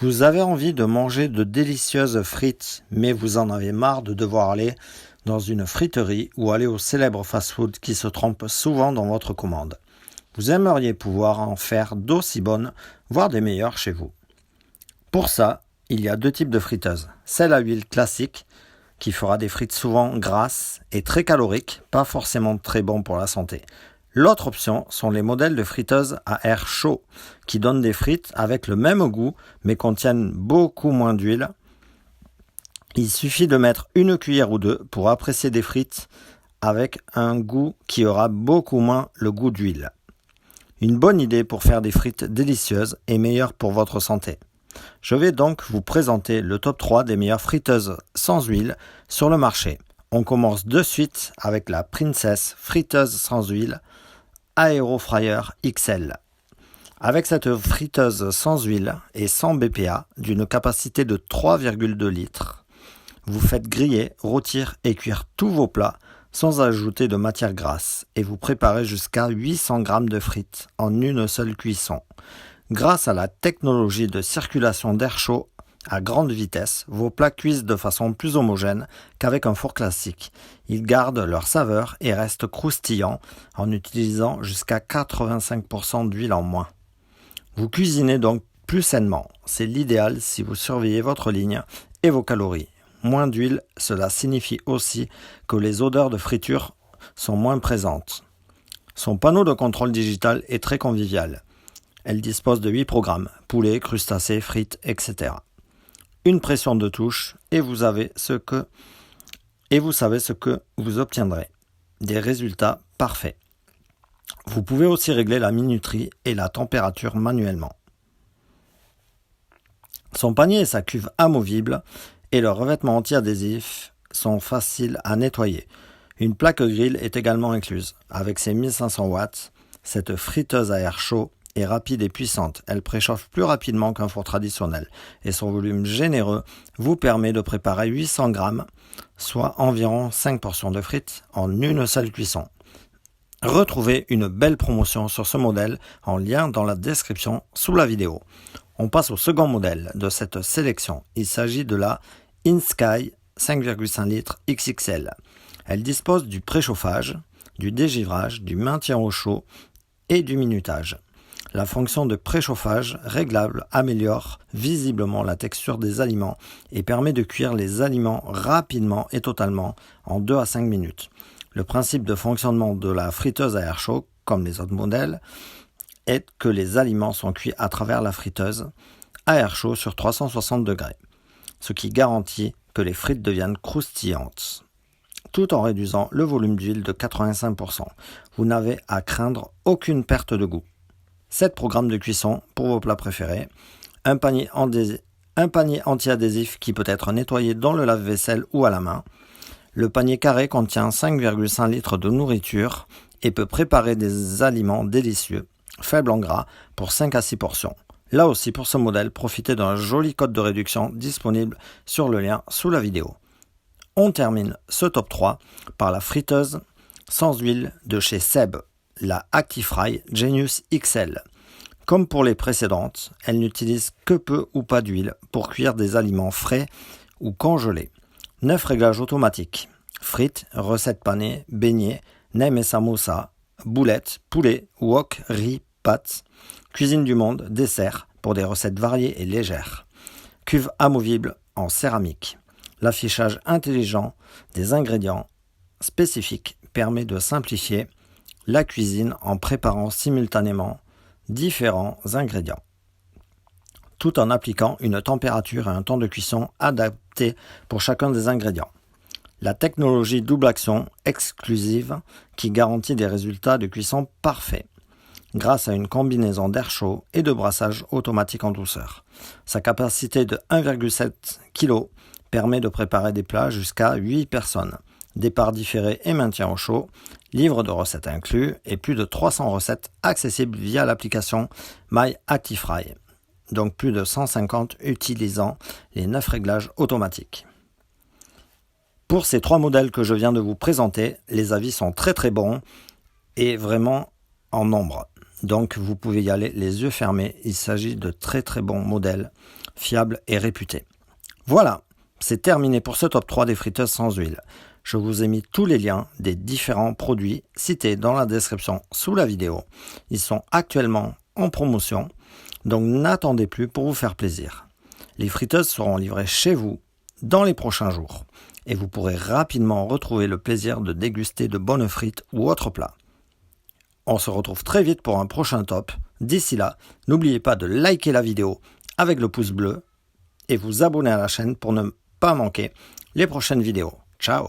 Vous avez envie de manger de délicieuses frites, mais vous en avez marre de devoir aller dans une friterie ou aller au célèbre fast-food qui se trompe souvent dans votre commande. Vous aimeriez pouvoir en faire d'aussi bonnes, voire des meilleures chez vous. Pour ça, il y a deux types de friteuses. Celle à huile classique, qui fera des frites souvent grasses et très caloriques, pas forcément très bon pour la santé. L'autre option sont les modèles de friteuses à air chaud, qui donnent des frites avec le même goût, mais contiennent beaucoup moins d'huile. Il suffit de mettre une cuillère ou deux pour apprécier des frites avec un goût qui aura beaucoup moins le goût d'huile. Une bonne idée pour faire des frites délicieuses et meilleures pour votre santé. Je vais donc vous présenter le top 3 des meilleures friteuses sans huile sur le marché. On commence de suite avec la Princess friteuse sans huile Aerofryer XL. Avec cette friteuse sans huile et sans BPA d'une capacité de 3,2 litres, vous faites griller, rôtir et cuire tous vos plats sans ajouter de matière grasse et vous préparez jusqu'à 800 g de frites en une seule cuisson. Grâce à la technologie de circulation d'air chaud à grande vitesse, vos plats cuisent de façon plus homogène qu'avec un four classique. Ils gardent leur saveur et restent croustillants en utilisant jusqu'à 85% d'huile en moins. Vous cuisinez donc plus sainement. C'est l'idéal si vous surveillez votre ligne et vos calories. Moins d'huile, cela signifie aussi que les odeurs de friture sont moins présentes. Son panneau de contrôle digital est très convivial. Elle dispose de 8 programmes, poulet, crustacés, frites, etc. Une pression de touche et vous savez ce que vous obtiendrez. Des résultats parfaits. Vous pouvez aussi régler la minuterie et la température manuellement. Son panier et sa cuve amovible et le revêtement anti-adhésif sont faciles à nettoyer. Une plaque grill est également incluse. Avec ses 1500 watts, cette friteuse à air chaud est rapide et puissante. Elle préchauffe plus rapidement qu'un four traditionnel et son volume généreux vous permet de préparer 800 g, soit environ 5 portions de frites en une seule cuisson. Retrouvez une belle promotion sur ce modèle en lien dans la description sous la vidéo. On passe au second modèle de cette sélection. Il s'agit de la InSky 5,5 litres XXL. Elle dispose du préchauffage, du dégivrage, du maintien au chaud et du minutage. La fonction de préchauffage réglable améliore visiblement la texture des aliments et permet de cuire les aliments rapidement et totalement en 2 à 5 minutes. Le principe de fonctionnement de la friteuse à air chaud, comme les autres modèles, est que les aliments sont cuits à travers la friteuse à air chaud sur 360 degrés, ce qui garantit que les frites deviennent croustillantes, tout en réduisant le volume d'huile de 85%. Vous n'avez à craindre aucune perte de goût. 7 programmes de cuisson pour vos plats préférés, un panier anti-adhésif qui peut être nettoyé dans le lave-vaisselle ou à la main. Le panier carré contient 5,5 litres de nourriture et peut préparer des aliments délicieux, faibles en gras, pour 5 à 6 portions. Là aussi, pour ce modèle, profitez d'un joli code de réduction disponible sur le lien sous la vidéo. On termine ce top 3 par la friteuse sans huile de chez Seb, la Actifry Genius XL. Comme pour les précédentes, elle n'utilise que peu ou pas d'huile pour cuire des aliments frais ou congelés. 9 réglages automatiques. Frites, recettes panées, beignets, nem et samosa, boulettes, poulet, wok, riz, pâtes. Cuisine du monde, dessert pour des recettes variées et légères. Cuve amovible en céramique. L'affichage intelligent des ingrédients spécifiques permet de simplifier la cuisine en préparant simultanément différents ingrédients, tout en appliquant une température et un temps de cuisson adaptés pour chacun des ingrédients. La technologie double action exclusive qui garantit des résultats de cuisson parfaits, grâce à une combinaison d'air chaud et de brassage automatique en douceur. Sa capacité de 1,7 kg permet de préparer des plats jusqu'à 8 personnes. Départ différé et maintien au chaud, livre de recettes inclus et plus de 300 recettes accessibles via l'application My Actifry. Donc plus de 150 utilisant les 9 réglages automatiques. Pour ces 3 modèles que je viens de vous présenter, les avis sont très très bons et vraiment en nombre. Donc vous pouvez y aller les yeux fermés, il s'agit de très très bons modèles fiable et réputé. Voilà, c'est terminé pour ce top 3 des friteuses sans huile. Je vous ai mis tous les liens des différents produits cités dans la description sous la vidéo. Ils sont actuellement en promotion, donc n'attendez plus pour vous faire plaisir. Les friteuses seront livrées chez vous dans les prochains jours et vous pourrez rapidement retrouver le plaisir de déguster de bonnes frites ou autres plats. On se retrouve très vite pour un prochain top. D'ici là, n'oubliez pas de liker la vidéo avec le pouce bleu et vous abonner à la chaîne pour ne pas manquer les prochaines vidéos. Ciao!